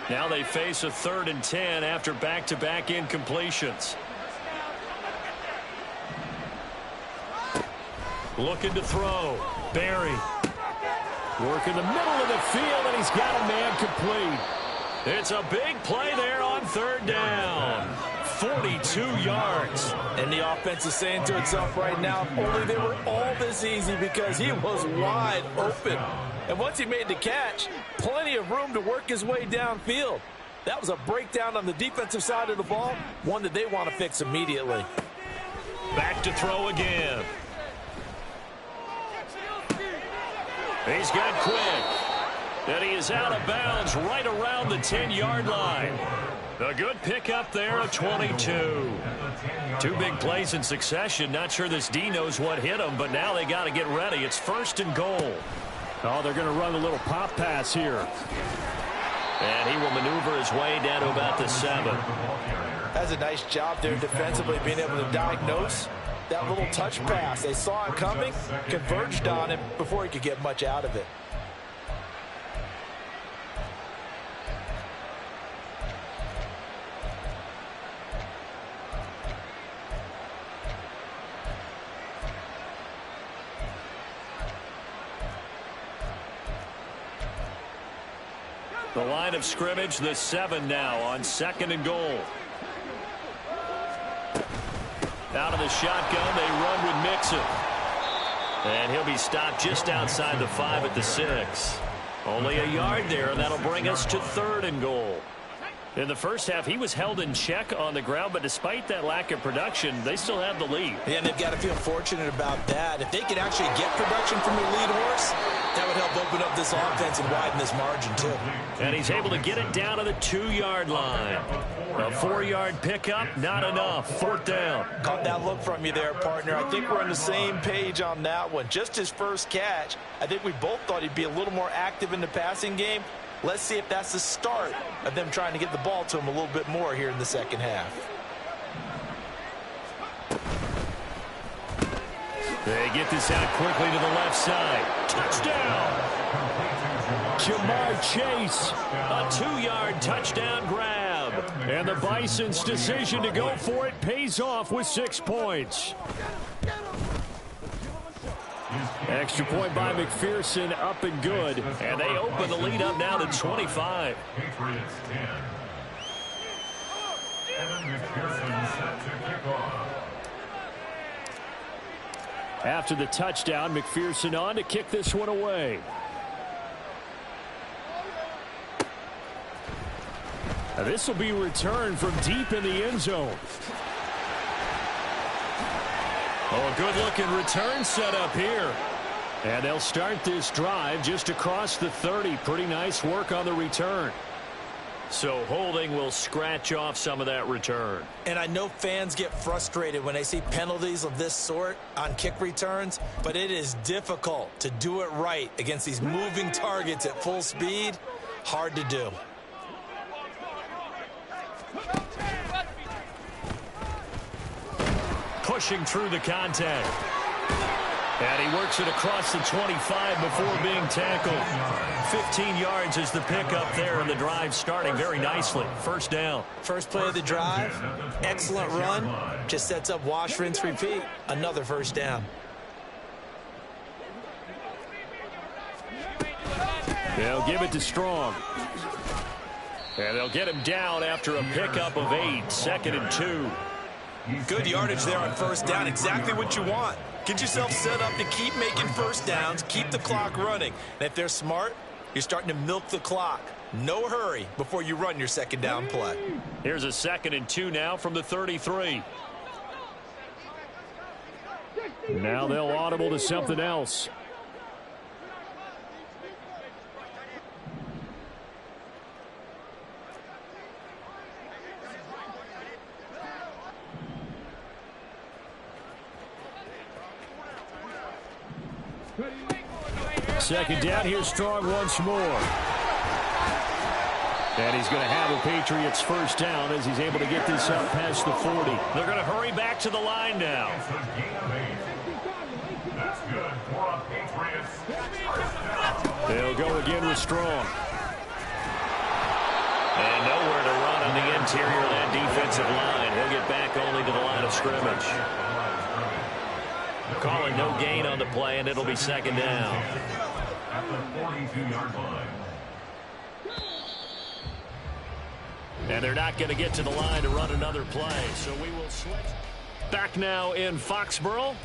[SPEAKER 3] Now they face a 3rd and 10 after back-to-back incompletions. Looking to throw. Barry. Work in the middle of the field, and he's got a man complete. It's a big play there on 3rd down. 42 yards.
[SPEAKER 5] And the offense is saying to itself right now, if only they were all this easy, because he was wide open. And once he made the catch, plenty of room to work his way downfield. That was a breakdown on the defensive side of the ball, one that they want to fix immediately.
[SPEAKER 3] Back to throw again. He's got quick. And he is out of bounds right around the 10-yard line. A good pickup there at 22. 2 big plays in succession. Not sure this D knows what hit him, but now they got to get ready. It's 1st and goal. Oh, they're going to run a little pop pass here. And he will maneuver his way down to about the 7.
[SPEAKER 5] That's a nice job there defensively, being able to diagnose that little touch pass. They saw it coming, converged on him before he could get much out of it.
[SPEAKER 3] The line of scrimmage, the 7 now on 2nd and goal. Out of the shotgun, they run with Mixon. And he'll be stopped just outside the 5 at the 6. Only a yard there, and that'll bring us to 3rd and goal. In the first half, he was held in check on the ground, but despite that lack of production, they still have the lead.
[SPEAKER 5] Yeah, and they've got to feel fortunate about that. If they could actually get production from their lead horse, that would help open up this offense and widen this margin, too.
[SPEAKER 3] And he's able to get it down to the 2-yard line. A 4-yard pickup, not enough. 4th down.
[SPEAKER 5] Caught that look from you there, partner. I think we're on the same page on that one. Just his first catch, I think we both thought he'd be a little more active in the passing game. Let's see if that's the start of them trying to get the ball to him a little bit more here in the second half.
[SPEAKER 3] They get this out quickly to the left side. Touchdown! Jamar Chase, a 2-yard touchdown grab. And the Bison's decision to go for it pays off with 6 points. Extra point by McPherson, up and good. And they open the lead up now to 25.
[SPEAKER 4] Patriots 10. Evan McPherson set to kick off.
[SPEAKER 3] After the touchdown, McPherson on to kick this one away. Now this will be returned from deep in the end zone. Oh, a good-looking return set up here. And they'll start this drive just across the 30. Pretty nice work on the return. So holding will scratch off some of that return.
[SPEAKER 5] And I know fans get frustrated when they see penalties of this sort on kick returns, but it is difficult to do it right against these moving targets at full speed. Hard to do.
[SPEAKER 3] Pushing through the contact. And he works it across the 25 before being tackled. 15 yards is the pickup there, and the drive starting very nicely. 1st down.
[SPEAKER 5] First play of the drive, excellent run. Just sets up wash, rinse, repeat. Another 1st down.
[SPEAKER 3] They'll give it to Strong. And they'll get him down after a pickup of 8. 2nd and 2.
[SPEAKER 5] Good yardage there on 1st down. Exactly what you want. Get yourself set up to keep making 1st downs, keep the clock running. And if they're smart, you're starting to milk the clock. No hurry before you run your 2nd down play.
[SPEAKER 3] Here's a 2nd and 2 now from the 33. Now they'll audible to something else. Second down, here's Strong once more. And he's going to have a Patriots 1st down as he's able to get this up past the 40. They're going to hurry back to the line now.
[SPEAKER 4] That's good for a Patriots.
[SPEAKER 3] They'll go again with Strong. And nowhere to run on the interior of that defensive line. He'll get back only to the line of scrimmage. Calling no gain on the play, and it'll be 2nd down.
[SPEAKER 4] At the 42-yard line.
[SPEAKER 3] And they're not going to get to the line to run another play, so we will switch. Back now in Foxborough.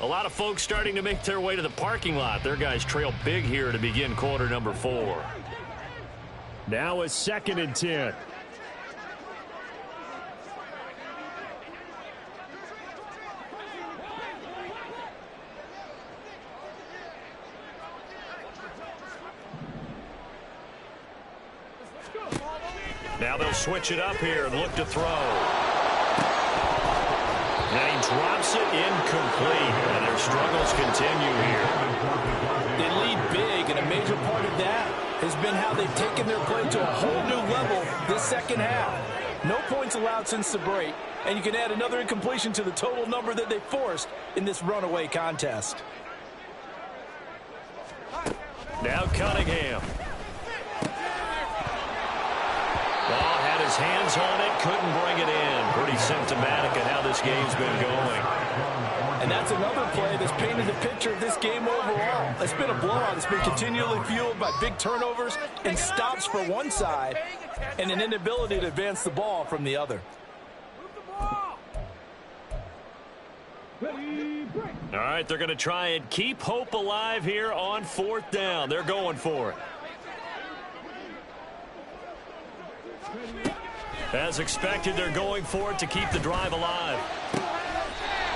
[SPEAKER 3] A lot of folks starting to make their way to the parking lot. Their guys trail big here to begin quarter number 4. Now a 2nd and 10. Now they'll switch it up here and look to throw. And he drops it incomplete. And their struggles continue here.
[SPEAKER 5] They lead big, and a major part of that has been how they've taken their play to a whole new level this 2nd half. No points allowed since the break, and you can add another incompletion to the total number that they forced in this runaway contest.
[SPEAKER 3] Now Cunningham. Ball had his hands on it, couldn't bring it in. Pretty pretty symptomatic of how this game's been going.
[SPEAKER 5] And that's another play that's painted the picture of this game overall. It's been a blowout. It's been continually fueled by big turnovers and stops for one side and an inability to advance the ball from the other.
[SPEAKER 3] All right, they're going to try and keep hope alive here on 4th down. They're going for it. As expected, they're going for it to keep the drive alive.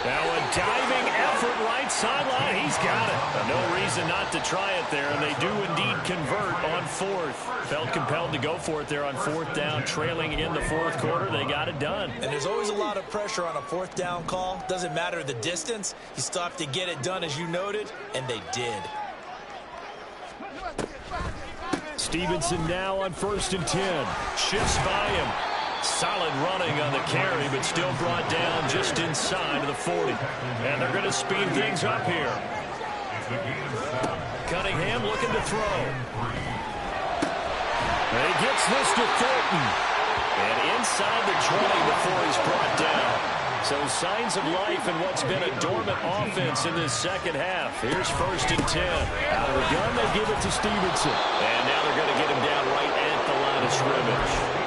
[SPEAKER 3] Now a diving effort right sideline. He's got it. No reason not to try it there, and they do indeed convert on 4th. Felt compelled to go for it there on 4th down, trailing in the 4th quarter. They got it done.
[SPEAKER 5] And there's always a lot of pressure on a 4th down call. Doesn't matter the distance. You still have to get it done, as you noted, and they did.
[SPEAKER 3] Stevenson now on 1st and 10. Shifts by him. Solid running on the carry, but still brought down just inside of the 40. And they're going to speed things up here. Cunningham looking to throw. And he gets this to Thornton. And inside the 20 before he's brought down. So signs of life in what's been a dormant offense in this second half. Here's 1st and 10. Out of the gun, they give it to Stevenson. And now they're going to get him down right at the line of scrimmage.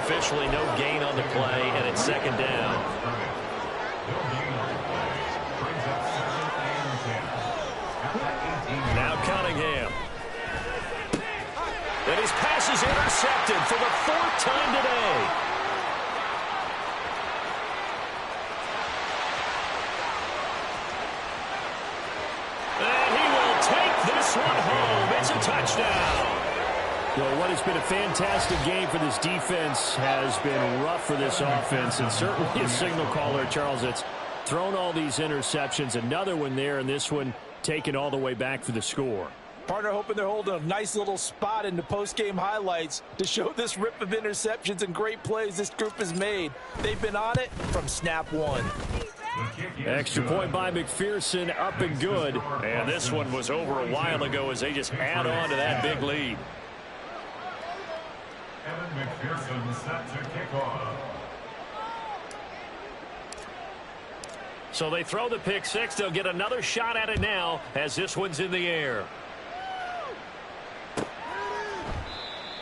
[SPEAKER 3] Officially no gain on the play, and it's 2nd down. Now Cunningham. And his pass is intercepted for the 4th time today. And he will take this one home. It's a touchdown. Well, what has been a fantastic game for this defense has been rough for this offense, and certainly a signal caller, Charles, that's thrown all these interceptions. Another one there, and this one taken all the way back for the score.
[SPEAKER 5] Partner hoping they're holding a nice little spot in the post-game highlights to show this rip of interceptions and great plays this group has made. They've been on it from snap one.
[SPEAKER 3] Extra point by McPherson, up and good. And this one was over a while ago as they just add on to that big lead.
[SPEAKER 4] McPherson set to kick off.
[SPEAKER 3] So they throw the pick six. They'll get another shot at it now as this one's in the air.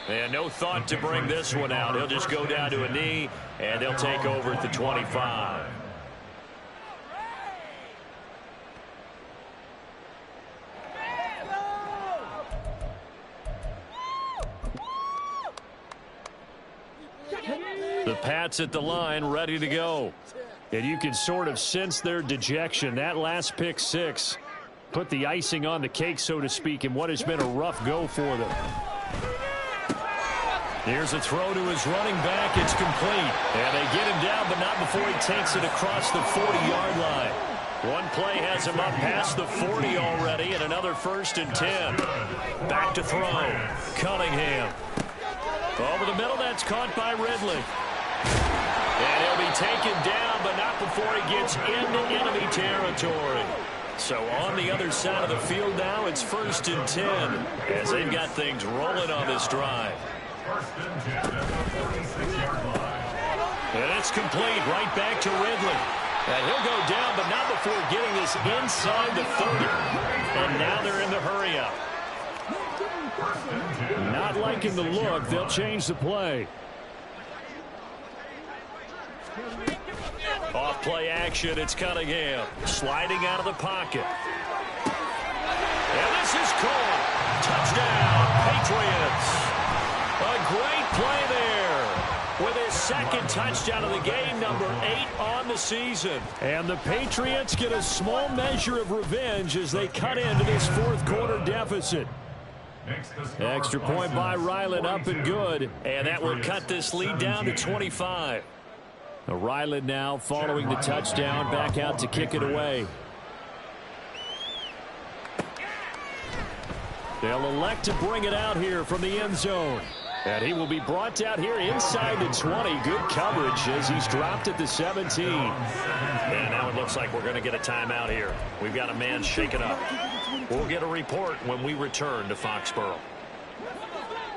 [SPEAKER 3] And no thought to bring this one out. He'll just go down to a knee, and they'll take over at the 25. The Pats at the line, ready to go. And you can sort of sense their dejection. That last pick six put the icing on the cake, so to speak, in what has been a rough go for them. Here's a throw to his running back. It's complete. And they get him down, but not before he takes it across the 40-yard line. One play has him up past the 40 already, and another 1st and 10. Back to throw. Cunningham. Over the middle, that's caught by Ridley. And he'll be taken down, but not before he gets into enemy territory. So on the other side of the field now, it's 1st and 10 as they've got things rolling on this drive.
[SPEAKER 4] 1st and 10 at the 46-yard line.
[SPEAKER 3] And it's complete right back to Ridley. And he'll go down, but not before getting this inside the 30. And now they're in the hurry-up. Not liking the look. They'll change the play. Off play action. It's Cunningham sliding out of the pocket. And this is caught. Touchdown, Patriots. A great play there with his second touchdown of the game, number 8 on the season. And the Patriots get a small measure of revenge as they cut into this 4th quarter deficit. Extra point by Ryland, up and good. And that will cut this lead down to 25. Ryland now following the touchdown, back out to kick it away. They'll elect to bring it out here from the end zone. And he will be brought out here inside the 20. Good coverage as he's dropped at the 17. And now it looks like we're going to get a timeout here. We've got a man shaken up. We'll get a report when we return to Foxborough.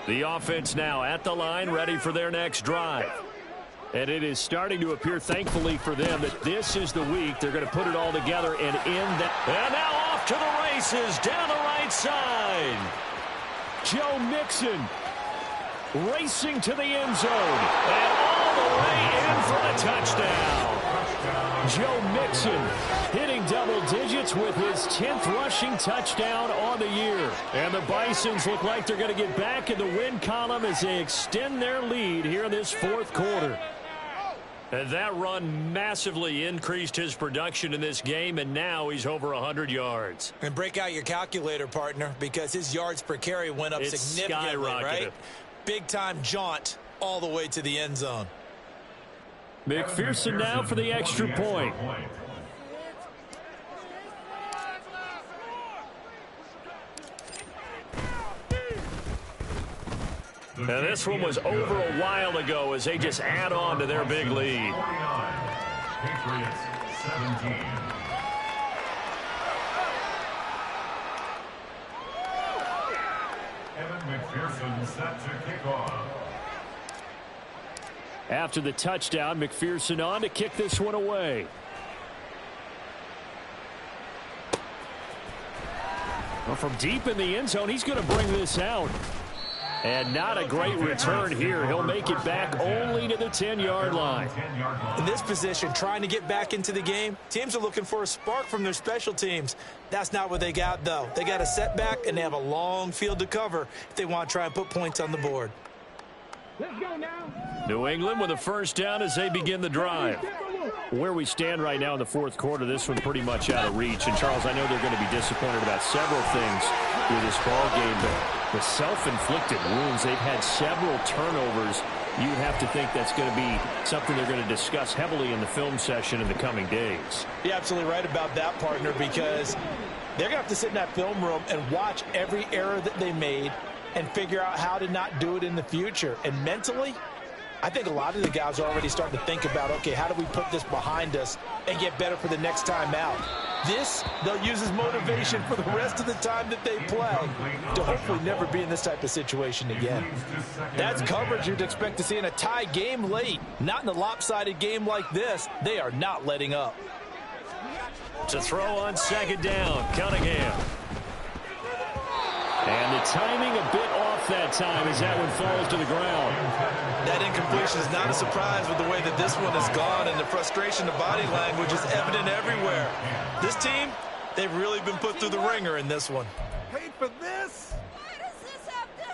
[SPEAKER 3] The offense now at the line, ready for their next drive. And it is starting to appear, thankfully for them, that this is the week they're going to put it all together and end that. And now off to the races down the right side. Joe Mixon racing to the end zone. And all the way in for the touchdown. Joe Mixon hitting double digits with his 10th rushing touchdown on the year. And the Bisons look like they're going to get back in the win column as they extend their lead here in this fourth quarter. And that run massively increased his production in this game, and now he's over 100 yards.
[SPEAKER 5] And break out your calculator, partner, because his yards per carry went up significantly, right? Big-time jaunt all the way to the end zone.
[SPEAKER 3] McPherson now for the extra point. And this one was over a while ago as they just add on to their big lead.
[SPEAKER 4] Patriots 17. Evan McPherson set to kick off.
[SPEAKER 3] After the touchdown, McPherson on to kick this one away. Well, from deep in the end zone, he's going to bring this out. And not a great return here. He'll make it back only to the 10-yard line.
[SPEAKER 5] In this position, trying to get back into the game, teams are looking for a spark from their special teams. That's not what they got, though. They got a setback, and they have a long field to cover if they want to try and put points on the board.
[SPEAKER 7] Let's go now.
[SPEAKER 3] New England with a first down as they begin the drive. Where we stand right now in the fourth quarter, this one pretty much out of reach. And, Charles, I know they're going to be disappointed about several things with this ball game, but the self-inflicted wounds, they've had several turnovers. You'd have to think that's going to be something they're going to discuss heavily in the film session in the coming days.
[SPEAKER 5] You're absolutely right about that, partner, because they're going to have to sit in that film room and watch every error that they made and figure out how to not do it in the future. And mentally, I think a lot of the guys are already starting to think about, okay, how do we put this behind us and get better for the next time out? This, they'll use as motivation for the rest of the time that they play to hopefully never be in this type of situation again. That's coverage you'd expect to see in a tie game late. Not in a lopsided game like this. They are not letting up.
[SPEAKER 3] To throw on second down, Cunningham. And the timing a bit off that time as that one falls to the ground.
[SPEAKER 5] That incompletion is not a surprise with the way that this one has gone, and the frustration, the body language is evident everywhere. This team, they've really been put through the ringer in this one.
[SPEAKER 7] Paid for this?
[SPEAKER 8] Why does this have to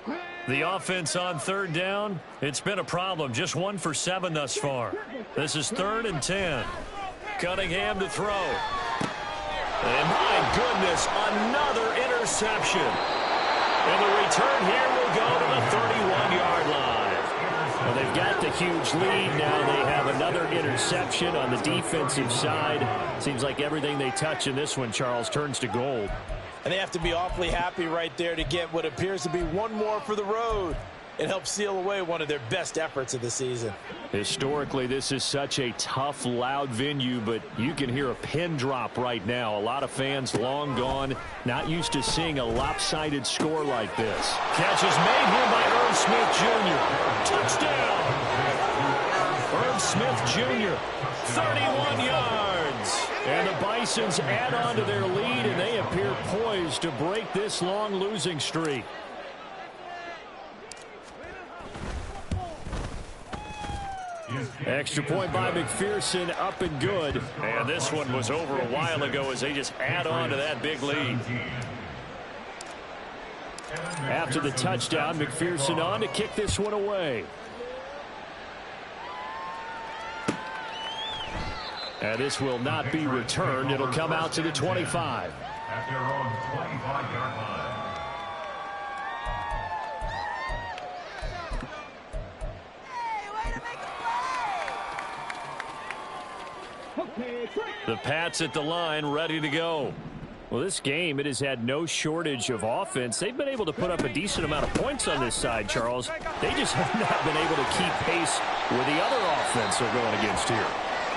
[SPEAKER 8] happen?
[SPEAKER 3] The offense on third down, it's been a problem. Just 1 for 7 thus far. This is 3rd and 10. Cunningham to throw. And my goodness, another interception. And the return here will go to the 31-yard line. Well, they've got the huge lead. Now they have another interception on the defensive side. Seems like everything they touch in this one, Charles, turns to gold.
[SPEAKER 5] And they have to be awfully happy right there to get what appears to be one more for the road. It helps seal away one of their best efforts of the season.
[SPEAKER 3] Historically, this is such a tough, loud venue, but you can hear a pin drop right now. A lot of fans long gone, not used to seeing a lopsided score like this. Catch is made here by Irv Smith Jr. Touchdown! Irv Smith Jr., 31 yards. And the Bisons add on to their lead, and they appear poised to break this long losing streak. Extra point by McPherson, up and good. And this one was over a while ago as they just add on to that big lead. After the touchdown, McPherson on to kick this one away. And this will not be returned. It'll come out to the 25.
[SPEAKER 4] At their own 25-yard line.
[SPEAKER 3] The Pats at the line, ready to go. Well, this game, it has had no shortage of offense. They've been able to put up a decent amount of points on this side, Charles. They just have not been able to keep pace with the other offense they're going against here.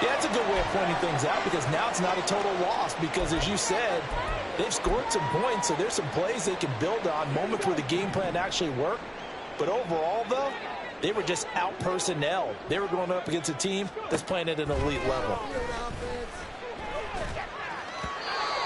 [SPEAKER 5] Yeah, that's a good way of pointing things out because now it's not a total loss because, as you said, they've scored some points, so there's some plays they can build on, moments where the game plan actually worked. But overall, though, they were just out-personnel. They were going up against a team that's playing at an elite level.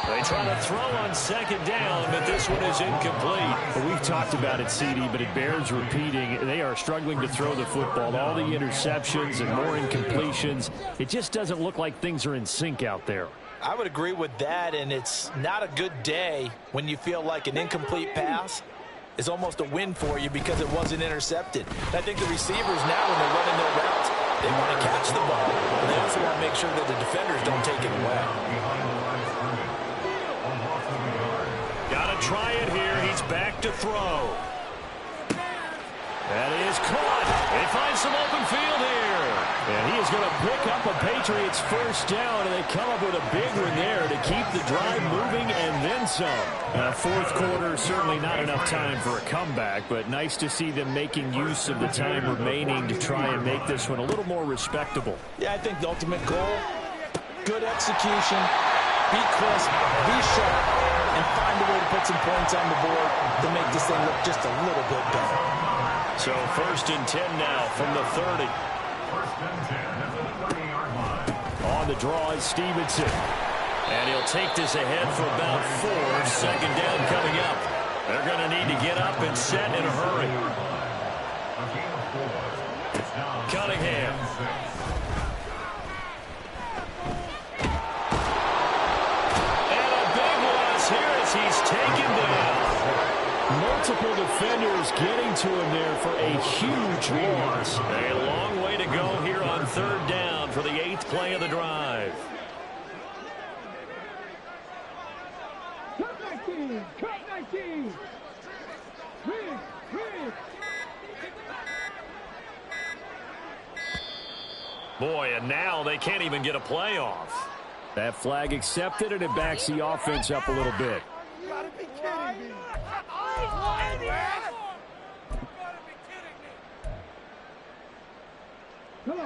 [SPEAKER 3] They try to throw on second down, but this one is incomplete.
[SPEAKER 6] Well, we've talked about it, CD, but it bears repeating. They are struggling to throw the football. All the interceptions and more incompletions. It just doesn't look like things are in sync out there.
[SPEAKER 5] I would agree with that, and it's not a good day when you feel like an incomplete pass is almost a win for you because it wasn't intercepted. And I think the receivers now, when they're running their routes, they want to catch the ball, but they also want to make sure that the defenders don't take it away.
[SPEAKER 3] Got to try it here. He's back to throw. That is caught. They find some open field here. And he is going to pick up a Patriots first down, and they come up with a big one there to keep the drive moving and then some.
[SPEAKER 6] Fourth quarter, certainly not enough time for a comeback, but nice to see them making use of the time remaining to try and make this one a little more respectable.
[SPEAKER 5] Yeah, I think the ultimate goal, good execution, be crisp, be sharp, and find a way to put some points on the board to make this thing look just a little bit better.
[SPEAKER 3] So 1st and 10 now from the 30.
[SPEAKER 4] 1st and 10 at the 30-yard line.
[SPEAKER 3] On the draw is Stevenson. And he'll take this ahead for about 4. Second down coming up. They're going to need to get up and set in a hurry.
[SPEAKER 4] A game of 4. It's now
[SPEAKER 3] Cunningham.
[SPEAKER 4] 6.
[SPEAKER 3] And a big loss here as he's taken down.
[SPEAKER 6] Multiple defenders getting to him there for a huge loss.
[SPEAKER 3] A long way to go here on 3rd down for the 8th play of the drive.
[SPEAKER 7] Cut 19! Cut 19! Rig!
[SPEAKER 3] Boy, and now they can't even get a play off.
[SPEAKER 6] That flag accepted, and it backs the offense up a little bit.
[SPEAKER 7] You gotta be kidding me!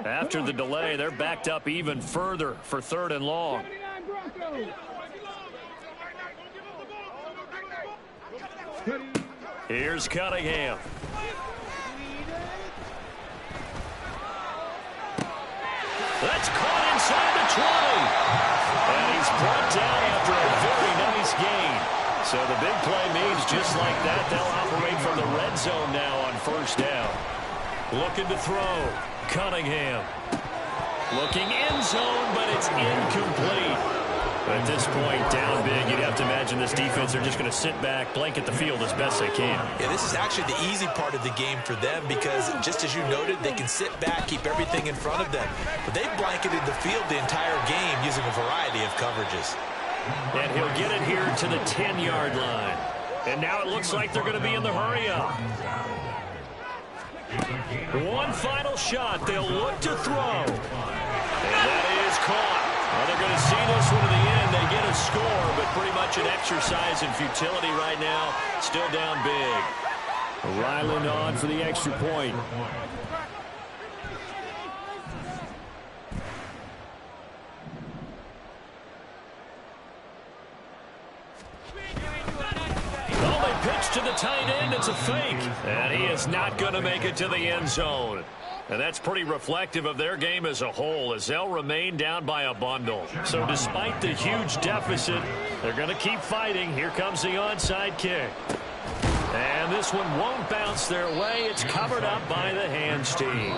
[SPEAKER 3] After the delay, they're backed up even further for 3rd and long.
[SPEAKER 7] 79 Broncos!
[SPEAKER 3] Here's Cunningham. That's caught inside the 20. And he's brought down after a very nice gain. So the big play means just like that, they'll operate from the red zone now on 1st down. Looking to throw. Cunningham. Looking end zone, but it's incomplete. At this point, down big, you'd have to imagine this defense are just going to sit back, blanket the field as best they can.
[SPEAKER 5] Yeah, this is actually the easy part of the game for them because, just as you noted, they can sit back, keep everything in front of them. But they've blanketed the field the entire game using a variety of coverages.
[SPEAKER 3] And he'll get it here to the 10-yard line. And now it looks like they're going to be in the hurry-up. One final shot. They'll look to throw. And that is caught. Well, they're going to see this one to the end. They get a score, but pretty much an exercise in futility right now. Still down big.
[SPEAKER 6] Ryland on for the extra point.
[SPEAKER 3] Well, they pitch to the tight end. It's a fake. And he is not going to make it to the end zone. And that's pretty reflective of their game as a whole as they'll remain down by a bundle. So despite the huge deficit, they're going to keep fighting. Here comes the onside kick. And this one won't bounce their way. It's covered up by the hands team.